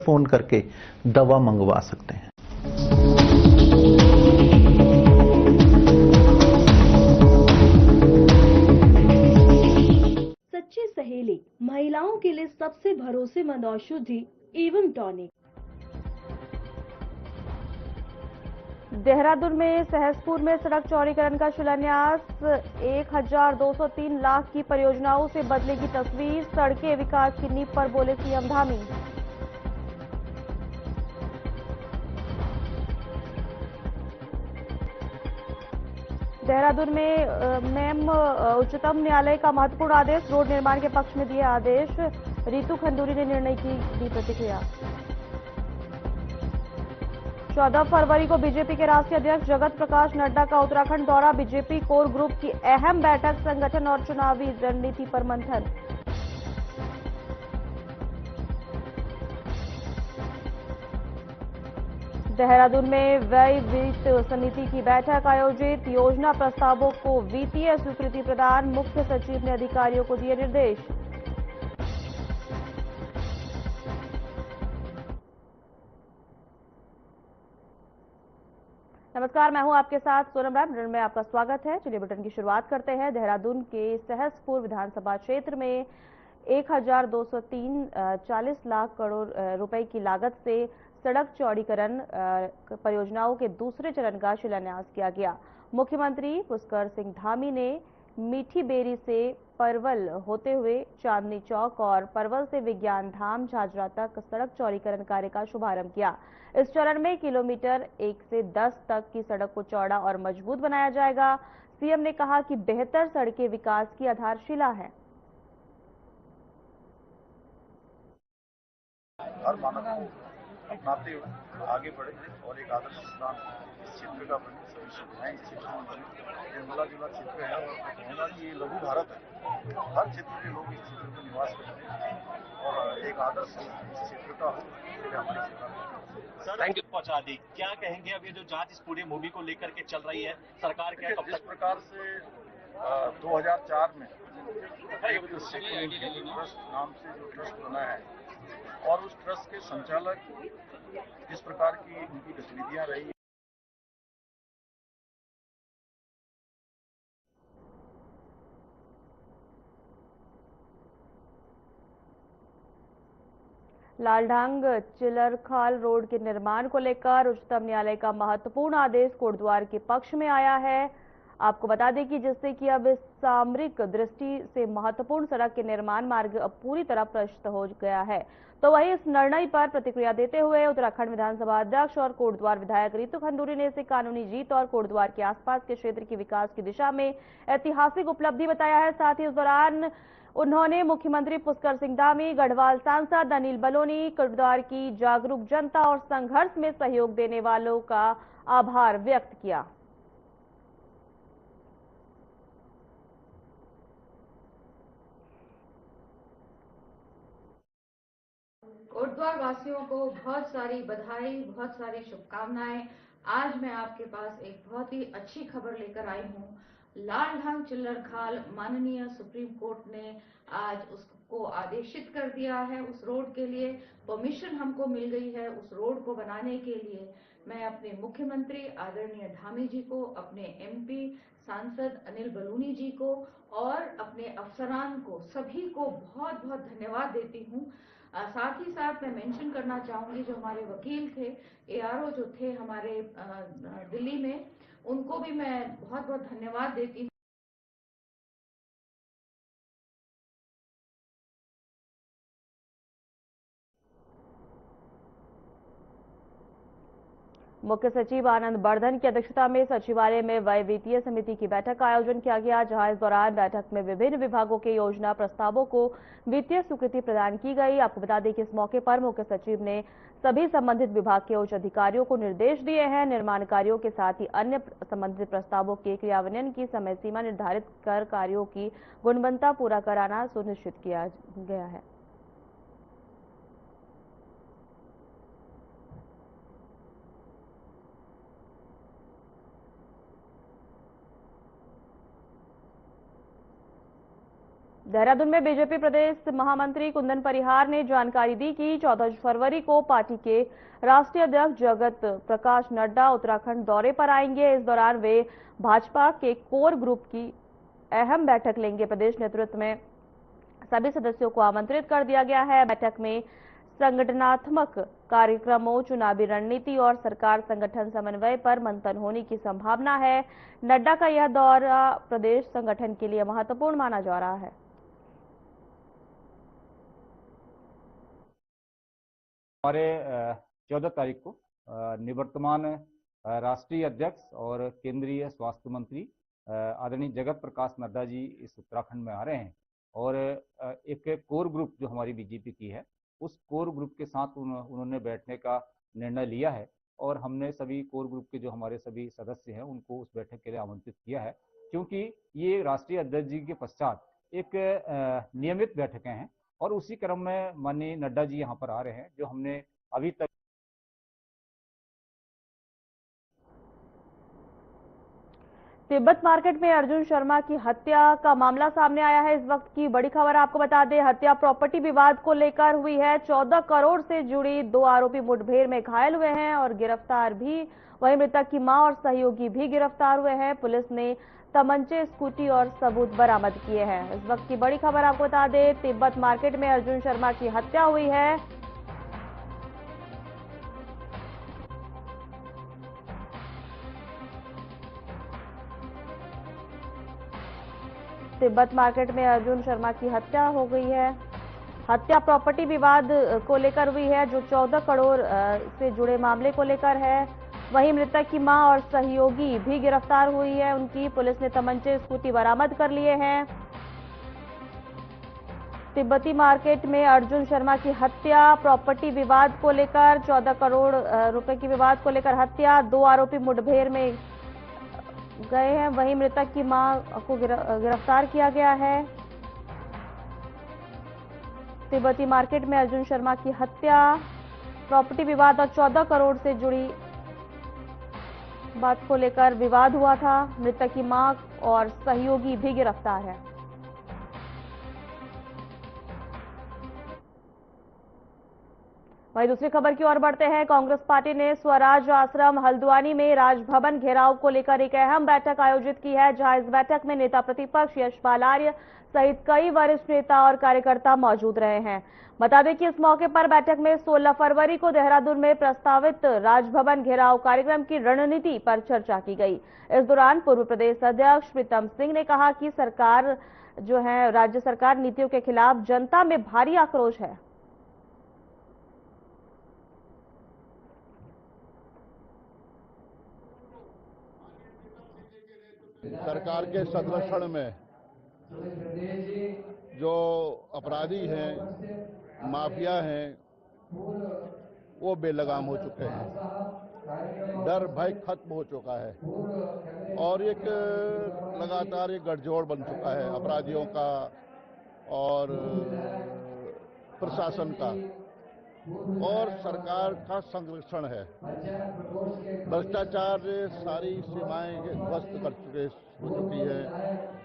Phone करके दवा मंगवा सकते हैं। सच्ची सहेली महिलाओं के लिए सबसे भरोसेमंद औषधि एवं टॉनिक। देहरादून में सहसपुर में सड़क चौड़ीकरण का शिलान्यास। 1203 लाख की परियोजनाओं से बदलेगी तस्वीर। सड़कें विकास की नींव पर बोले सीएम धामी। देहरादून में उच्चतम न्यायालय का महत्वपूर्ण आदेश। रोड निर्माण के पक्ष में दिए आदेश। रितु खंडूरी ने निर्णय की दी प्रतिक्रिया। 14 फरवरी को बीजेपी के राष्ट्रीय अध्यक्ष जगत प्रकाश नड्डा का उत्तराखंड दौरा। बीजेपी कोर ग्रुप की अहम बैठक। संगठन और चुनावी रणनीति पर मंथन। देहरादून में व्यय वित्त समिति की बैठक आयोजित। योजना प्रस्तावों को वित्तीय स्वीकृति प्रदान। मुख्य सचिव ने अधिकारियों को दिए निर्देश। नमस्कार, मैं हूं आपके साथ सोनम राय। बुलेटिन में आपका स्वागत है। चलिए बुलेटिन की शुरुआत करते हैं। देहरादून के सहसपुर विधानसभा क्षेत्र में 1203 40 लाख करोड़ रुपए की लागत से सड़क चौड़ीकरण परियोजनाओं के दूसरे चरण का शिलान्यास किया गया। मुख्यमंत्री पुष्कर सिंह धामी ने मीठी बेरी से परवल होते हुए चांदनी चौक और परवल से विज्ञान धाम झाझरा तक सड़क चौड़ीकरण कार्य का शुभारंभ किया। इस चरण में किलोमीटर 1 से 10 तक की सड़क को चौड़ा और मजबूत बनाया जाएगा। सीएम ने कहा कि बेहतर सड़कें विकास की आधारशिला है। हर मानव को अपनाते हुए आगे बढ़े और एक आदर्श स्थान इस क्षेत्र का बने, सभी सुविधाएं इस क्षेत्र में बने। ये मिला जुला क्षेत्र है और मैं कहूँगा कि ये लघु भारत है। हर क्षेत्र के लोग इस क्षेत्र में निवास करते हैं और एक आदर्श इस क्षेत्र का हो, ये हमारी सरकार थैंक यू पहुंचा दी। क्या कहेंगे अब ये जो जांच इस पूरी मूवी को लेकर के चल रही है, सरकार क्या कब जिस प्रकार से 2004 में एक ट्रस्ट नाम से जो ट्रस्ट बना है और उस ट्रस्ट के संचालक जिस प्रकार की उनकी गतिविधियां रही। लालढांग चिलरखाल रोड के निर्माण को लेकर उच्चतम न्यायालय का महत्वपूर्ण आदेश कोटद्वार के पक्ष में आया है। आपको बता दें कि जिससे कि अब सामरिक दृष्टि से महत्वपूर्ण सड़क के निर्माण मार्ग अब पूरी तरह प्रशस्त हो गया है। तो वहीं इस निर्णय पर प्रतिक्रिया देते हुए उत्तराखंड विधानसभा अध्यक्ष और कोटद्वार विधायक रितु खंडूरी ने इसे कानूनी जीत और कोटद्वार के आसपास के क्षेत्र के विकास की दिशा में ऐतिहासिक उपलब्धि बताया है। साथ ही इस दौरान उन्होंने मुख्यमंत्री पुष्कर सिंह धामी, गढ़वाल सांसद अनिल बलोनी, कोटद्वार की जागरूक जनता और संघर्ष में सहयोग देने वालों का आभार व्यक्त किया। कोटद्वार वासियों को बहुत सारी बधाई, बहुत सारी शुभकामनाएं। आज मैं आपके पास एक बहुत ही अच्छी खबर लेकर आई हूँ। लालढांग चिल्लरखाल माननीय सुप्रीम कोर्ट ने आज उसको आदेशित कर दिया है। उस रोड के लिए परमिशन हमको मिल गई है। उस रोड को बनाने के लिए मैं अपने मुख्यमंत्री आदरणीय धामी जी को, अपने एमपी सांसद अनिल बलूनी जी को और अपने अफसरान को, सभी को बहुत बहुत धन्यवाद देती हूँ। साथ ही साथ मैं मेंशन करना चाहूंगी जो हमारे वकील थे, एआरओ जो थे हमारे दिल्ली में, उनको भी मैं बहुत बहुत धन्यवाद देती हूँ। मुख्य सचिव आनंद बर्धन की अध्यक्षता में सचिवालय में व्यय वित्तीय समिति की बैठक का आयोजन किया गया, जहां इस दौरान बैठक में विभिन्न विभागों के योजना प्रस्तावों को वित्तीय स्वीकृति प्रदान की गई। आपको बता दें कि इस मौके पर मुख्य सचिव ने सभी संबंधित विभाग के उच्च अधिकारियों को निर्देश दिए हैं। निर्माण कार्यों के साथ ही अन्य संबंधित प्रस्तावों के क्रियान्वयन की समय सीमा निर्धारित कर कार्यों की गुणवत्ता पूरा कराना सुनिश्चित किया गया है। देहरादून में बीजेपी प्रदेश महामंत्री कुंदन परिहार ने जानकारी दी कि 14 फरवरी को पार्टी के राष्ट्रीय अध्यक्ष जगत प्रकाश नड्डा उत्तराखंड दौरे पर आएंगे। इस दौरान वे भाजपा के कोर ग्रुप की अहम बैठक लेंगे। प्रदेश नेतृत्व में सभी सदस्यों को आमंत्रित कर दिया गया है। बैठक में संगठनात्मक कार्यक्रमों, चुनावी रणनीति और सरकार संगठन समन्वय पर मंथन होने की संभावना है। नड्डा का यह दौरा प्रदेश संगठन के लिए महत्वपूर्ण माना जा रहा है। हमारे 14 तारीख को निवर्तमान राष्ट्रीय अध्यक्ष और केंद्रीय स्वास्थ्य मंत्री आदरणीय जगत प्रकाश नड्डा जी इस उत्तराखंड में आ रहे हैं और एक कोर ग्रुप जो हमारी बीजेपी की है उस कोर ग्रुप के साथ उन्होंने बैठने का निर्णय लिया है और हमने सभी कोर ग्रुप के जो हमारे सभी सदस्य हैं उनको उस बैठक के लिए आमंत्रित किया है, क्योंकि ये राष्ट्रीय अध्यक्ष जी के पश्चात एक नियमित बैठकें हैं और उसी क्रम में माननीय नड्डा जी यहाँ पर आ रहे हैं जो हमने अभी तक। तिब्बत मार्केट में अर्जुन शर्मा की हत्या का मामला सामने आया है। इस वक्त की बड़ी खबर आपको बता दें, हत्या प्रॉपर्टी विवाद को लेकर हुई है। 14 करोड़ से जुड़ी 2 आरोपी मुठभेड़ में घायल हुए हैं और गिरफ्तार भी। वहीं मृतक की मां और सहयोगी भी गिरफ्तार हुए हैं। पुलिस ने तमंचे, स्कूटी और सबूत बरामद किए हैं। इस वक्त की बड़ी खबर आपको बता दें, तिब्बत मार्केट में अर्जुन शर्मा की हत्या हुई है। तिब्बत मार्केट में अर्जुन शर्मा की हत्या हो गई है। हत्या प्रॉपर्टी विवाद को लेकर हुई है जो 14 करोड़ से जुड़े मामले को लेकर है। वहीं मृतक की मां और सहयोगी भी गिरफ्तार हुई है। उनकी पुलिस ने तमंचे, स्कूटी बरामद कर लिए हैं। तिब्बती मार्केट में अर्जुन शर्मा की हत्या प्रॉपर्टी विवाद को लेकर 14 करोड़ रुपए की विवाद को लेकर हत्या, 2 आरोपी मुठभेड़ में गए हैं। वहीं मृतक की मां को गिरफ्तार किया गया है। तिब्बती मार्केट में अर्जुन शर्मा की हत्या, प्रॉपर्टी विवाद और 14 करोड़ से जुड़ी बात को लेकर विवाद हुआ था। मृतक की मां और सहयोगी भी गिरफ्तार है। वहीं दूसरी खबर की ओर बढ़ते हैं। कांग्रेस पार्टी ने स्वराज आश्रम हल्द्वानी में राजभवन घेराव को लेकर एक अहम बैठक आयोजित की है, जहां इस बैठक में नेता प्रतिपक्ष यशपाल आर्य सहित कई वरिष्ठ नेता और कार्यकर्ता मौजूद रहे हैं। बता दें कि इस मौके पर बैठक में 16 फरवरी को देहरादून में प्रस्तावित राजभवन घेराव कार्यक्रम की रणनीति पर चर्चा की गई। इस दौरान पूर्व प्रदेश अध्यक्ष प्रीतम सिंह ने कहा कि सरकार जो है, राज्य सरकार नीतियों के खिलाफ जनता में भारी आक्रोश है। सरकार के संरक्षण में जो अपराधी हैं, माफिया हैं, वो बेलगाम हो चुके हैं। डर भय खत्म हो चुका है और एक लगातार एक गठजोड़ बन चुका है अपराधियों का और प्रशासन का, और सरकार का संरक्षण है। भ्रष्टाचार सारी सीमाएं ध्वस्त कर चुकी है।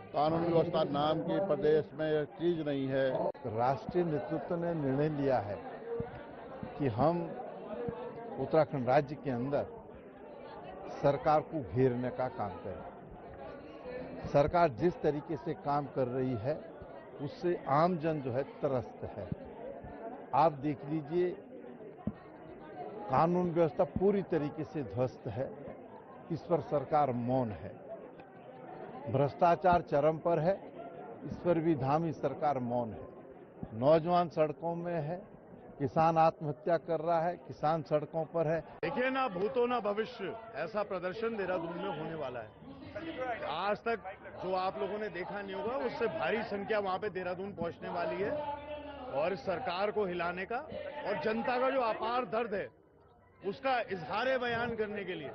कानून व्यवस्था नाम की प्रदेश में चीज नहीं है। राष्ट्रीय नेतृत्व ने निर्णय लिया है कि हम उत्तराखंड राज्य के अंदर सरकार को घेरने का काम करें। सरकार जिस तरीके से काम कर रही है उससे आम जन जो है त्रस्त है। आप देख लीजिए, कानून व्यवस्था पूरी तरीके से ध्वस्त है, इस पर सरकार मौन है। भ्रष्टाचार चरम पर है, इस पर भी धामी सरकार मौन है। नौजवान सड़कों में है, किसान आत्महत्या कर रहा है, किसान सड़कों पर है। देखिए ना भूतो ना भविष्य, ऐसा प्रदर्शन देहरादून में होने वाला है। आज तक जो आप लोगों ने देखा नहीं होगा, उससे भारी संख्या वहां पे देहरादून पहुंचने वाली है और इस सरकार को हिलाने का और जनता का जो अपार दर्द है उसका इजहार बयान करने के लिए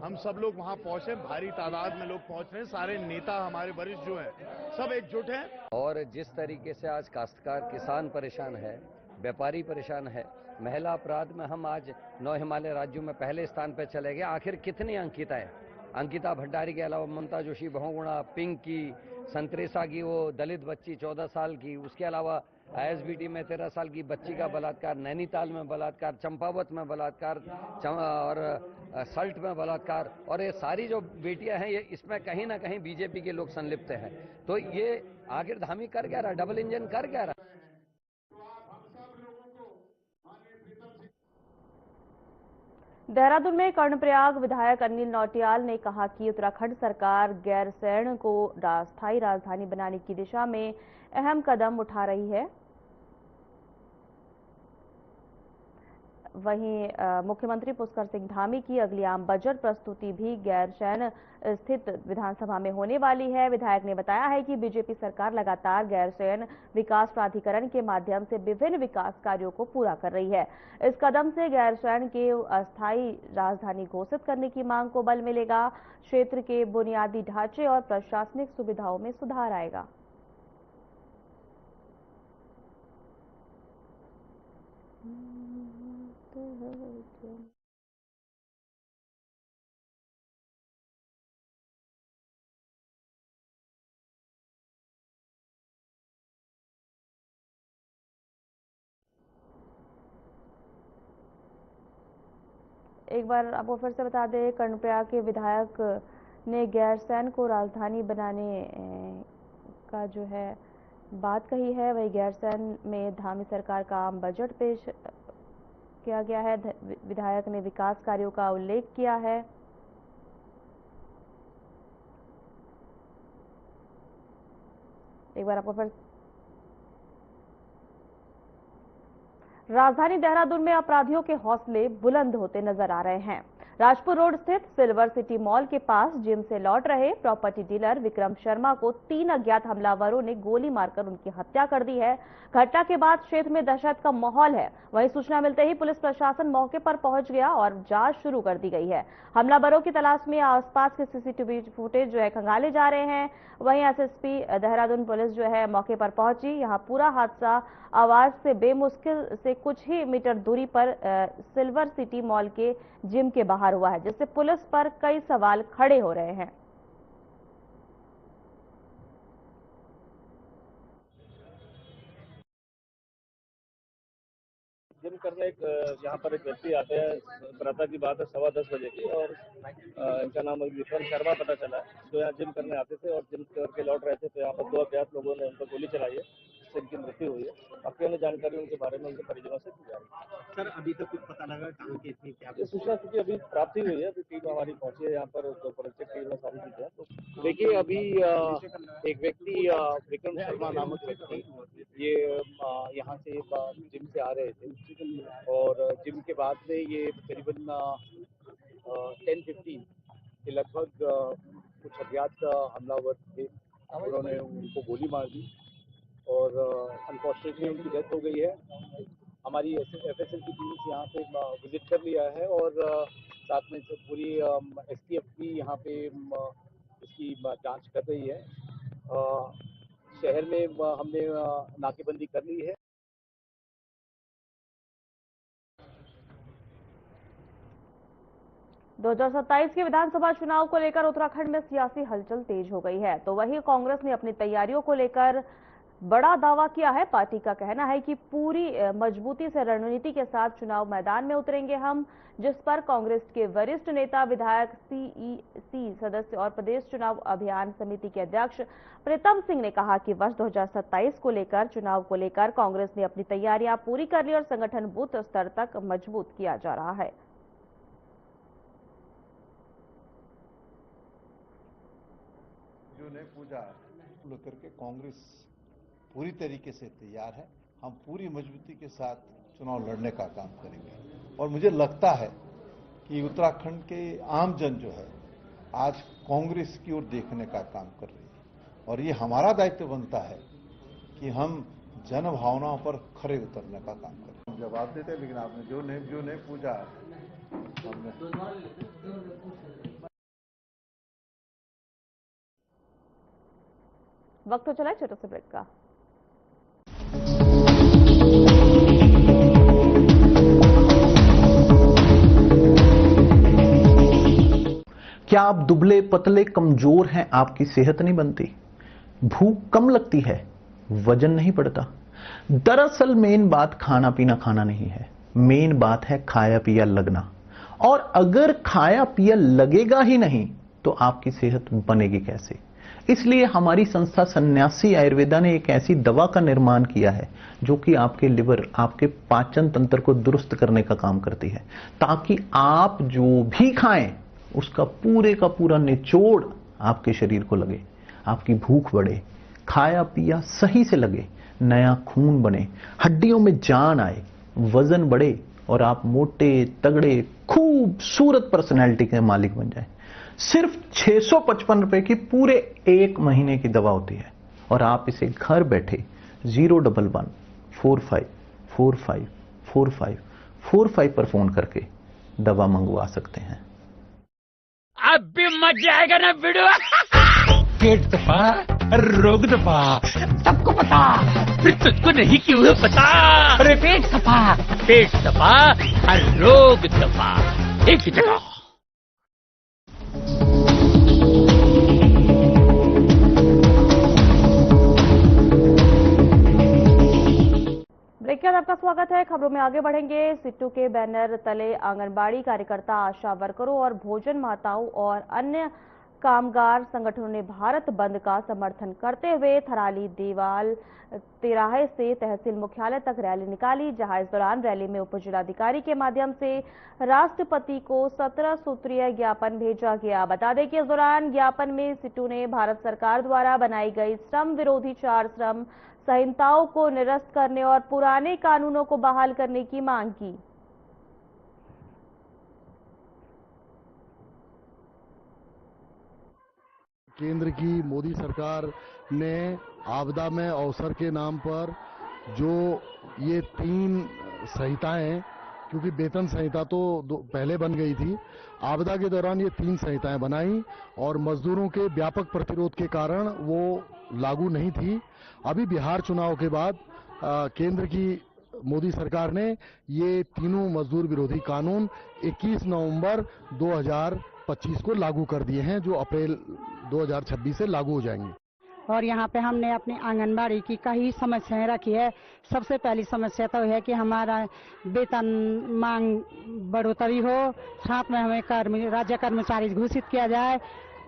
हम सब लोग वहां पहुंचे। भारी तादाद में लोग पहुंच रहे हैं। सारे नेता हमारे वरिष्ठ जो हैं सब एकजुट हैं। और जिस तरीके से आज काश्तकार किसान परेशान है, व्यापारी परेशान है, महिला अपराध में हम आज 9 हिमालय राज्यों में पहले स्थान पर चले गए। आखिर कितनी अंकिता है? अंकिता भंडारी के अलावा ममता जोशी, बहुगुणा, पिंकी, संतरेसा की वो दलित बच्ची 14 साल की, उसके अलावा ISBT में 13 साल की बच्ची का बलात्कार, नैनीताल में बलात्कार, चंपावत में बलात्कार और सल्ट में बलात्कार, और ये सारी जो बेटियां हैं ये इसमें कहीं ना कहीं बीजेपी के लोग संलिप्त हैं। तो ये आखिर धामी कर क्या रहा, डबल इंजन कर क्या रहा? देहरादून में कर्णप्रयाग विधायक अनिल नौटियाल ने कहा कि उत्तराखंड सरकार गैरसैंण को स्थायी राजधानी बनाने की दिशा में अहम कदम उठा रही है। वहीं मुख्यमंत्री पुष्कर सिंह धामी की अगली आम बजट प्रस्तुति भी गैरसैंण स्थित विधानसभा में होने वाली है। विधायक ने बताया है कि बीजेपी सरकार लगातार गैरसैंण विकास प्राधिकरण के माध्यम से विभिन्न विकास कार्यों को पूरा कर रही है। इस कदम से गैरसैंण के अस्थायी राजधानी घोषित करने की मांग को बल मिलेगा। क्षेत्र के बुनियादी ढांचे और प्रशासनिक सुविधाओं में सुधार आएगा। एक बार आपको फिर से बता दें, कर्णप्रयाग के विधायक ने गैरसैंण को राजधानी बनाने का जो है बात कही है। वही गैरसैंण में धामी सरकार का आम बजट पेश किया गया है। विधायक ने विकास कार्यों का उल्लेख किया है। एक बार आपको फिर राजधानी देहरादून में अपराधियों के हौसले बुलंद होते नजर आ रहे हैं। राजपुर रोड स्थित सिल्वर सिटी मॉल के पास जिम से लौट रहे प्रॉपर्टी डीलर विक्रम शर्मा को 3 अज्ञात हमलावरों ने गोली मारकर उनकी हत्या कर दी है। घटना के बाद क्षेत्र में दहशत का माहौल है। वहीं सूचना मिलते ही पुलिस प्रशासन मौके पर पहुंच गया और जांच शुरू कर दी गई है। हमलावरों की तलाश में आसपास के सीसीटीवी फुटेज जो है खंगाले जा रहे हैं। वहीं एसएसपी देहरादून पुलिस जो है मौके पर पहुंची। यहां पूरा हादसा आवाज से बेमुश्किल से कुछ ही मीटर दूरी पर सिल्वर सिटी मॉल के जिम के बाहर हुआ है, जिससे पुलिस पर कई सवाल खड़े हो रहे हैं। जिम करने यहाँ पर एक व्यक्ति आते हैं, प्रातः की बात है 10:15 बजे की, और इनका नाम विक्रम शर्मा पता चला है, जो यहाँ जिम करने आते थे और जिम करके लौट रहे थे। तो यहाँ पर 2 अज्ञात लोगों ने उन पर गोली चलाई है, जिससे इनकी मृत्यु हुई है। बाकी अन्य जानकारी उनके बारे में उनके परिजनों से दी जा रही है। सर, अभी तक कुछ पता लगा कहाँ की इतनी क्या सूचना की अभी प्राप्ति हुई है। अभी टीम हमारी पहुंची है यहाँ पर, फोरेंसिक टीम में सारी चीजें। तो देखिए, अभी एक व्यक्ति विक्रम शर्मा नामक व्यक्ति ये यहाँ से जिम से आ रहे थे, और जिम के बाद में ये करीबन 10:15 के लगभग कुछ अज्ञात हमलावर थे। उन्होंने उनको गोली मार दी और अनफॉर्चुनेटली उनकी डेथ हो गई है। हमारी FSL की टीम यहाँ पे विजिट कर लिया है, और साथ में पूरी STF भी यहाँ पे इसकी जांच कर रही है। शहर में हमने नाकेबंदी कर ली है। – 2027 के विधानसभा चुनाव को लेकर उत्तराखंड में सियासी हलचल तेज हो गई है। तो वहीं कांग्रेस ने अपनी तैयारियों को लेकर बड़ा दावा किया है। पार्टी का कहना है कि पूरी मजबूती से रणनीति के साथ चुनाव मैदान में उतरेंगे हम, जिस पर कांग्रेस के वरिष्ठ नेता, विधायक, CEC सदस्य और प्रदेश चुनाव अभियान समिति के अध्यक्ष प्रीतम सिंह ने कहा कि वर्ष 2027 को लेकर चुनाव को लेकर कांग्रेस ने अपनी तैयारियां पूरी कर ली और संगठन बूथ स्तर तक मजबूत किया जा रहा है। जो ने पूजा लेकर के कांग्रेस पूरी तरीके से तैयार है। हम पूरी मजबूती के साथ चुनाव लड़ने का काम करेंगे, और मुझे लगता है कि उत्तराखंड के आम जन जो है आज कांग्रेस की ओर देखने का काम कर रही है, और ये हमारा दायित्व बनता है कि हम जन भावनाओं पर खरे उतरने का काम करें। हम जवाब देते हैं, लेकिन आपने जो नहीं पूछा हमने। वक्त तो चला है छोटे से ब्रेक का। क्या आप दुबले पतले कमजोर हैं, आपकी सेहत नहीं बनती? भूख कम लगती है, वजन नहीं बढ़ता। दरअसल मेन बात खाना पीना खाना नहीं है, मेन बात है खाया पिया लगना। और अगर खाया पिया लगेगा ही नहीं तो आपकी सेहत बनेगी कैसे? इसलिए हमारी संस्था सन्यासी आयुर्वेदा ने एक ऐसी दवा का निर्माण किया है जो कि आपके लिवर, आपके पाचन तंत्र को दुरुस्त करने का काम करती है, ताकि आप जो भी खाएं उसका पूरे का पूरा निचोड़ आपके शरीर को लगे, आपकी भूख बढ़े, खाया पिया सही से लगे, नया खून बने, हड्डियों में जान आए, वजन बढ़े और आप मोटे तगड़े खूबसूरत पर्सनैलिटी के मालिक बन जाए। सिर्फ 655 रुपए की पूरे 1 महीने की दवा होती है और आप इसे घर बैठे 011-45454545 पर फोन करके दवा मंगवा सकते हैं। अब भी मजा आएगा ना वीडियो। पेट दबा, रोग दबा, सबको पता, फिर तुझको नहीं क्यों पता। अरे पेट दबा, हर रोग दबा, एक ही जगह। ब्रेक के बाद आपका स्वागत है। खबरों में आगे बढ़ेंगे। सिट्टू के बैनर तले आंगनबाड़ी कार्यकर्ता, आशा वर्करों और भोजन माताओं और अन्य कामगार संगठनों ने भारत बंद का समर्थन करते हुए थराली देवाल तिराहे से तहसील मुख्यालय तक रैली निकाली, जहां इस दौरान रैली में उप जिलाधिकारी के माध्यम से राष्ट्रपति को 17 सूत्रीय ज्ञापन भेजा गया। बता दें कि इस दौरान ज्ञापन में सिट्टू ने भारत सरकार द्वारा बनाई गई श्रम विरोधी 4 श्रम संहिताओं को निरस्त करने और पुराने कानूनों को बहाल करने की मांग की। केंद्र की मोदी सरकार ने आपदा में अवसर के नाम पर जो ये 3 संहिताएं, क्योंकि वेतन संहिता तो पहले बन गई थी, आपदा के दौरान ये 3 संहिताएं बनाई और मजदूरों के व्यापक प्रतिरोध के कारण वो लागू नहीं थी। अभी बिहार चुनाव के बाद केंद्र की मोदी सरकार ने ये तीनों मजदूर विरोधी कानून 21 नवंबर 2025 को लागू कर दिए हैं, जो अप्रैल 2026 से लागू हो जाएंगे। और यहाँ पे हमने अपनी आंगनबाड़ी की कई समस्याएं रखी है। सबसे पहली समस्या तो है कि हमारा वेतन मांग बढ़ोतरी हो, साथ में हमें राज्य कर्मचारी घोषित किया जाए।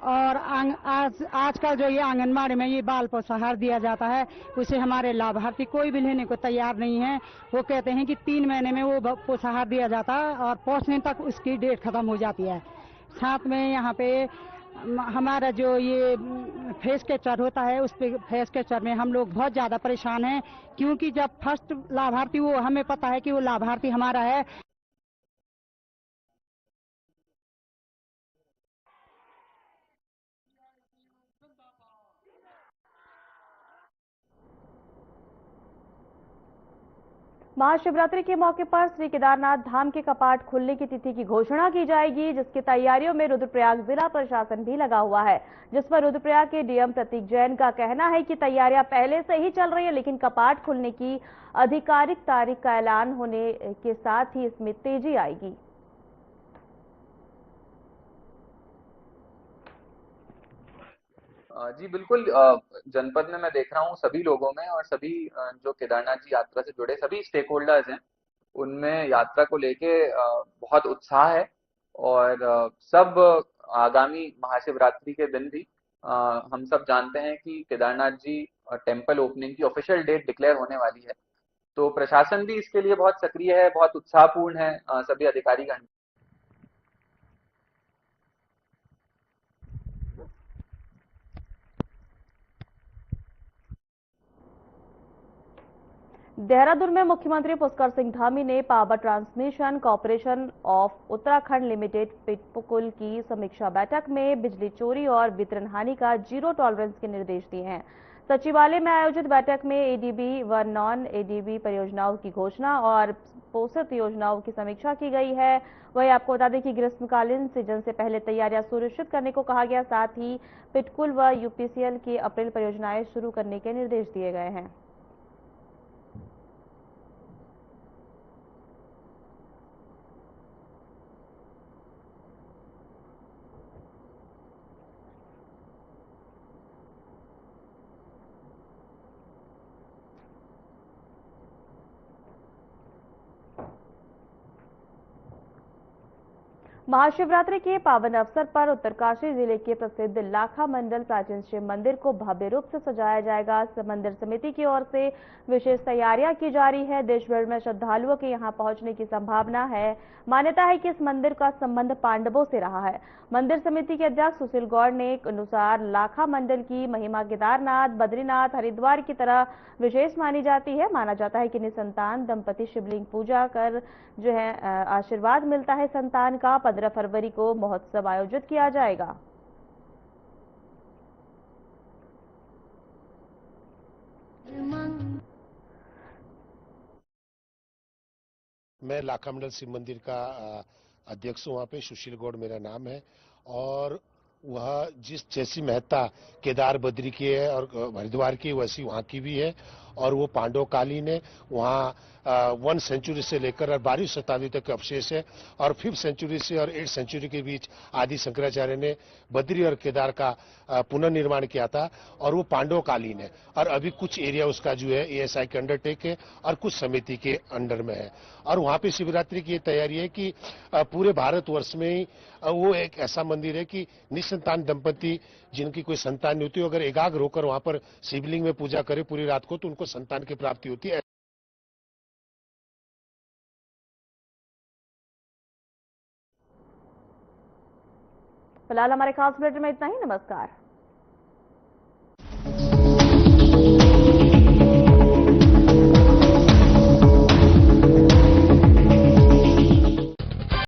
और आजकल जो ये आंगनबाड़ी में ये बाल पोषाहार दिया जाता है, उसे हमारे लाभार्थी कोई भी लेने को तैयार नहीं है। वो कहते हैं कि 3 महीने में वो पोषाहार दिया जाता है और पहुंचने तक उसकी डेट खत्म हो जाती है। साथ में यहाँ पे हमारा जो ये फेस कैचर होता है, उस पे फेस कैचर में हम लोग बहुत ज्यादा परेशान हैं, क्योंकि जब फर्स्ट लाभार्थी, वो हमें पता है कि वो लाभार्थी हमारा है। महाशिवरात्रि के मौके पर श्री केदारनाथ धाम के कपाट खुलने की तिथि की घोषणा की जाएगी, जिसकी तैयारियों में रुद्रप्रयाग जिला प्रशासन भी लगा हुआ है, जिस पर रुद्रप्रयाग के डीएम प्रतीक जैन का कहना है कि तैयारियां पहले से ही चल रही है, लेकिन कपाट खुलने की आधिकारिक तारीख का ऐलान होने के साथ ही इसमें तेजी आएगी। जी बिल्कुल, जनपद में मैं देख रहा हूँ सभी लोगों में और सभी जो केदारनाथ जी यात्रा से जुड़े सभी स्टेक होल्डर्स हैं, उनमें यात्रा को लेके बहुत उत्साह है। और सब आगामी महाशिवरात्रि के दिन भी हम सब जानते हैं कि केदारनाथ जी टेम्पल ओपनिंग की ऑफिशियल डेट डिक्लेयर होने वाली है। तो प्रशासन भी इसके लिए बहुत सक्रिय है, बहुत उत्साहपूर्ण है, सभी अधिकारीगण। देहरादून में मुख्यमंत्री पुष्कर सिंह धामी ने power transmission corporation of Uttarakhand limited पिटपुकुल की समीक्षा बैठक में बिजली चोरी और वितरण हानि का 0 टॉलरेंस के निर्देश दिए हैं। सचिवालय में आयोजित बैठक में एडीबी व नॉन एडीबी परियोजनाओं की घोषणा और पोषित योजनाओं की समीक्षा की गई है। वहीं आपको बता दें कि ग्रीष्मकालीन सीजन से पहले तैयारियां सुनिश्चित करने को कहा गया, साथ ही पिटकुल व यूपीसीएल की अप्रैल परियोजनाएं शुरू करने के निर्देश दिए गए हैं। महाशिवरात्रि के पावन अवसर पर उत्तरकाशी जिले के प्रसिद्ध लाखा मंडल प्राचीन शिव मंदिर को भव्य रूप से सजाया जाएगा। मंदिर समिति की ओर से विशेष तैयारियां की जा रही है। देश भर में श्रद्धालुओं के यहां पहुंचने की संभावना है। मान्यता है कि इस मंदिर का संबंध पांडवों से रहा है। मंदिर समिति के अध्यक्ष सुशील गौड़ ने अनुसार लाखा मंडल की महिमा केदारनाथ, बद्रीनाथ, हरिद्वार की तरह विशेष मानी जाती है। माना जाता है कि निसंतान दंपति शिवलिंग पूजा कर जो है आशीर्वाद मिलता है संतान का। 15 फरवरी को महोत्सव आयोजित किया जाएगा। मैं लाखा मंडल शिव मंदिर का अध्यक्ष हूँ। वहाँ पे सुशील गौड़ मेरा नाम है और वह जिस जैसी महत्ता केदार बद्री की है और हरिद्वार की वैसी वहाँ की भी है। और वो पांडव कालीन है। वहाँ 1 सेंचुरी से लेकर 12वीं शताब्दी तक अवशेष है और 5th सेंचुरी से और 8th सेंचुरी के बीच आदि शंकराचार्य ने बद्री और केदार का पुनर्निर्माण किया था और वो पांडव कालीन है। और अभी कुछ एरिया उसका जो है ASI के अंडरटेक है और कुछ समिति के अंडर में है। और वहाँ पे शिवरात्रि की ये तैयारी है कि पूरे भारतवर्ष में ही वो एक ऐसा मंदिर है कि निसंतान दंपति जिनकी कोई संतान नहीं होती, अगर एकाग्र होकर वहाँ पर शिवलिंग में पूजा करे पूरी रात को तो उनको संतान की प्राप्ति होती है। फिलहाल हमारे खास बुलेटिन में इतना ही। नमस्कार।